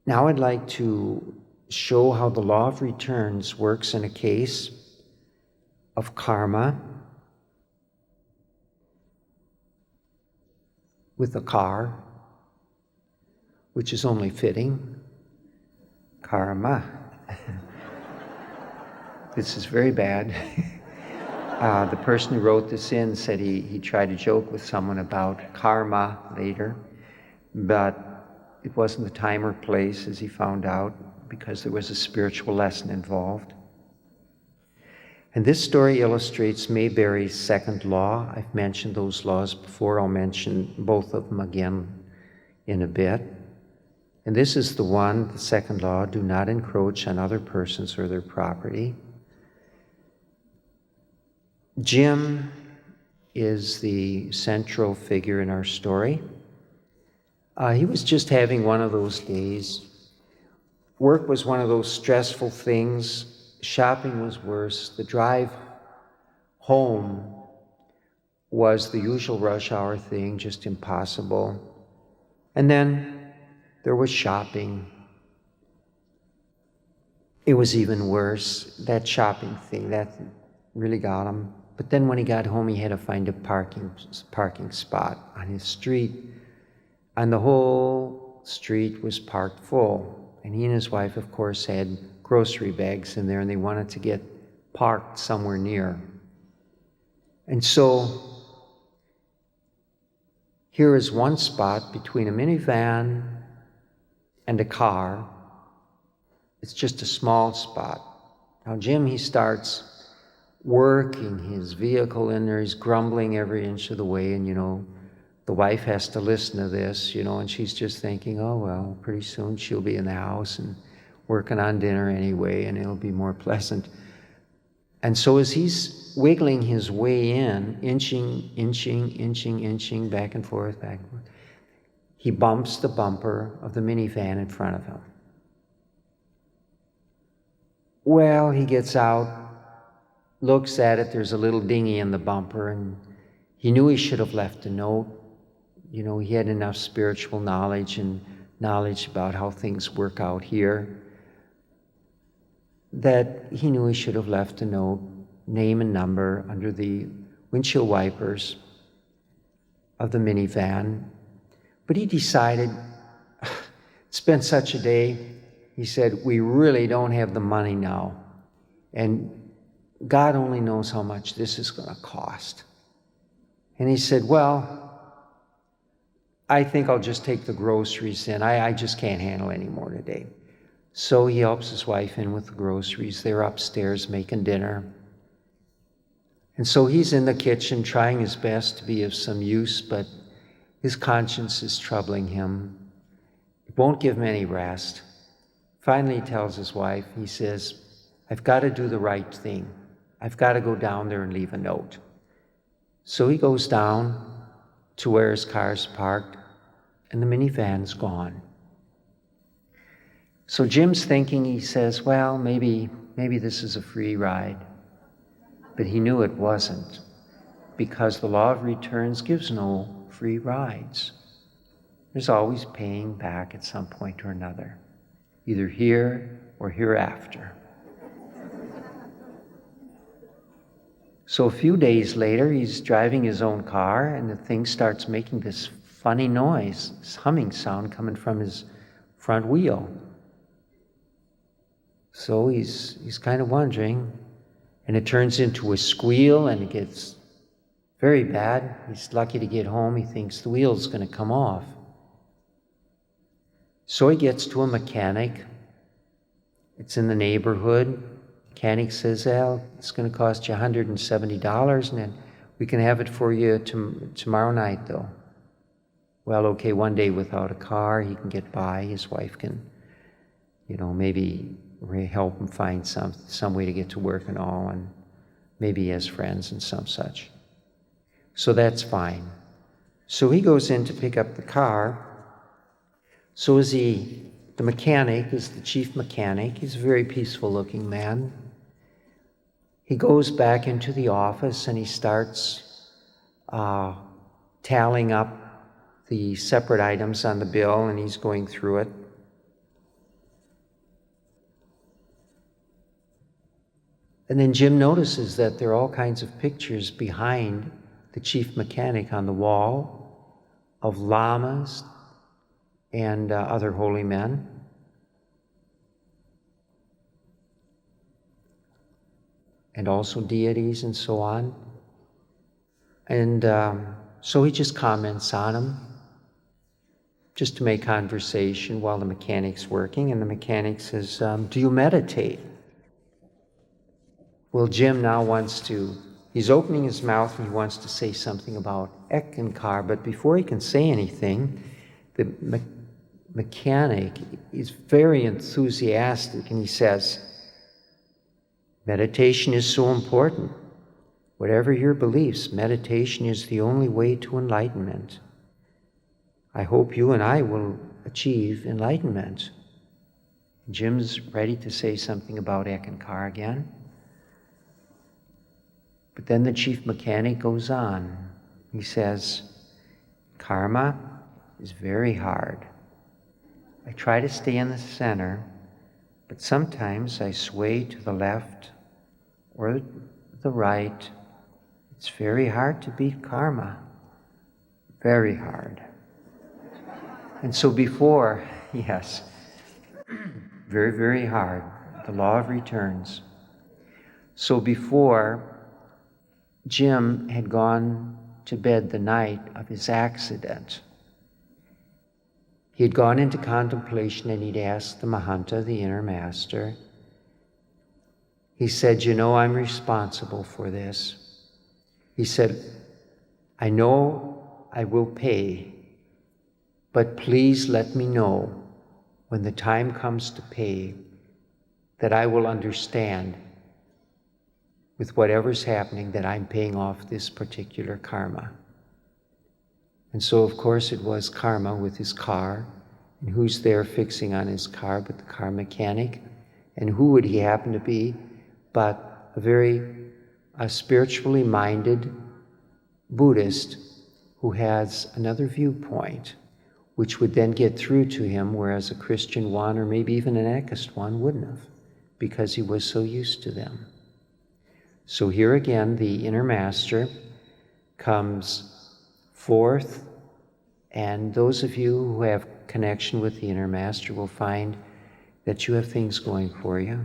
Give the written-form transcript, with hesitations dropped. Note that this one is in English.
Now I'd like to show how the law of returns works in a case of karma with a car, which is only fitting. Karma. This is very bad. The person who wrote this in said he tried to joke with someone about karma later, but it wasn't the time or place, as he found out, because there was a spiritual lesson involved. And this story illustrates Maybury's second law. I've mentioned those laws before. I'll mention both of them again in a bit. And this is the one, the second law: do not encroach on other persons or their property. Jim is the central figure in our story. He was just having one of those days. Work was one of those stressful things. Shopping was worse. The drive home was the usual rush hour thing, just impossible. And then there was shopping. It was even worse. That shopping thing, that really got him. But then when he got home, he had to find a parking spot on his street. And the whole street was parked full. And he and his wife, of course, had grocery bags in there, and they wanted to get parked somewhere near. And so here is one spot between a minivan and a car. It's just a small spot. Now Jim, he starts working his vehicle in there. He's grumbling every inch of the way, and the wife has to listen to this, and she's just thinking, oh, well, pretty soon she'll be in the house and working on dinner anyway, and it'll be more pleasant. And so as he's wiggling his way in, inching, back and forth, he bumps the bumper of the minivan in front of him. Well, he gets out, looks at it, there's a little dinghy in the bumper, and he knew he should have left a note. He had enough spiritual knowledge and knowledge about how things work out here that he knew he should have left a note, name and number, under the windshield wipers of the minivan. But he decided, it's been such a day, he said, we really don't have the money now. And God only knows how much this is going to cost. And he said, well, I think I'll just take the groceries in. I just can't handle any more today. So he helps his wife in with the groceries. They're upstairs making dinner. And so he's in the kitchen trying his best to be of some use, but his conscience is troubling him. It won't give him any rest. Finally, he tells his wife, he says, I've got to do the right thing. I've got to go down there and leave a note. So he goes down to where his car's parked, and the minivan's gone. So Jim's thinking, he says, well, maybe this is a free ride. But he knew it wasn't, because the law of returns gives no free rides. There's always paying back at some point or another, either here or hereafter. So a few days later, he's driving his own car, and the thing starts making this funny noise, this humming sound coming from his front wheel. So he's kind of wondering, and it turns into a squeal, and it gets very bad. He's lucky to get home. He thinks the wheel's going to come off. So he gets to a mechanic. It's in the neighborhood. Mechanic says, well, it's going to cost you $170, and then we can have it for you tomorrow night, though. Well, okay, one day without a car, he can get by. His wife can, maybe help him find some way to get to work and all, and maybe he has friends and some such. So that's fine. So he goes in to pick up the car. So the mechanic is the chief mechanic. He's a very peaceful-looking man. He goes back into the office and he starts tallying up the separate items on the bill, and he's going through it. And then Jim notices that there are all kinds of pictures behind the chief mechanic on the wall of lamas and other holy men. And also deities and so on. And so he just comments on them, just to make conversation while the mechanic's working. And the mechanic says, do you meditate? Well, Jim now he's opening his mouth and he wants to say something about Eckankar, but before he can say anything, the mechanic is very enthusiastic and he says, meditation is so important. Whatever your beliefs, meditation is the only way to enlightenment. I hope you and I will achieve enlightenment. Jim's ready to say something about Eckankar again. But then the chief mechanic goes on. He says, karma is very hard. I try to stay in the center, but sometimes I sway to the left or the right. It's very hard to beat karma. Very hard. And so yes, very, very hard. The law of returns. So before Jim had gone to bed the night of his accident, he had gone into contemplation and he'd asked the Mahanta, the inner master. He said, I'm responsible for this. He said, I know I will pay, but please let me know when the time comes to pay that I will understand with whatever's happening that I'm paying off this particular karma. And so, of course, it was karma with his car. And who's there fixing on his car but the car mechanic? And who would he happen to be but a very spiritually minded Buddhist who has another viewpoint, which would then get through to him, whereas a Christian one or maybe even an Ekist one wouldn't have, because he was so used to them. So here again, the inner master comes forth, and those of you who have connection with the inner master will find that you have things going for you.